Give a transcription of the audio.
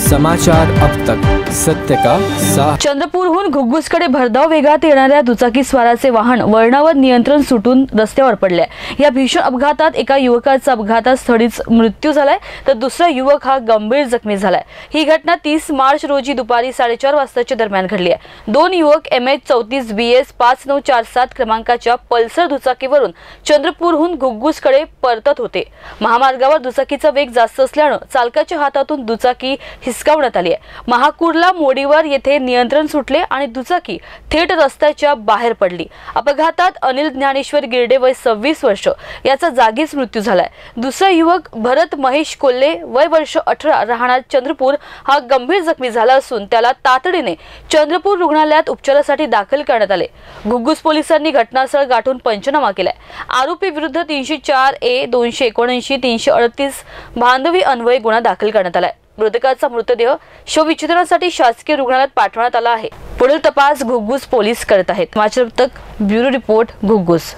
समाचार अब तक, सत्य का साथ। चंद्रपूरहून घुग्गुसकडे भरधाव वेगात येणाऱ्या दुचाकी स्वाराचे वाहन वळणावर नियंत्रण सुटून रस्त्यावर पडले। या भीषण अपघातात एका युवकाचा अपघातात स्थळीच मृत्यू झालाय, तर दुसरा युवक हा गंभीर जखमी झालाय। ही घटना 30 मार्च रोजी दुपारी 4:30 वाजताच्या दरम्यान घडली आहे। दोन युवक MH34 BS 5947 क्रमांकाच्या पल्सर दुचाकीवरून चंद्रपूरहून घुग्गुसकडे परतत होते। महामार्गावर दुचाकीचा वेग जास्त असल्याने चालकाच्या हातातून दुचाकी हिसकावण्यात आली आहे। महाकुर्ला मोडीवर येथे नियंत्रण सुटले आणि दुचाकी थेट रस्त्याच्या बाहेर पडली। अपघातात अनिल ज्ञानेश्वर गिरडे वय 26 वर्ष याचा जागीच मृत्यू झालाय। दुसरा युवक भरत महेश कोल्हे वय वर्ष 18 राहणार चंद्रपूर हा गंभीर जखमी झाला असून त्याला तातडीने चंद्रपूर रुग्णालयात उपचारासाठी दाखल करण्यात आले। घुग्गुस पोलिसांनी घटनास्थळ गाठून पंचनामा केलाय। आरोपी विरुद्ध 304A 279 338 भांडवी अन्वये गुन्हा दाखल करण्यात आलाय। मृतकाचा मृतदेह शवविच्छेदनासाठी शासकीय रुग्णालयात पाठवण्यात आला आहे। पुढील तपास घुग्गुस पोलीस करत आहेत। समाचार तक ब्युरो रिपोर्ट घुग्गुस।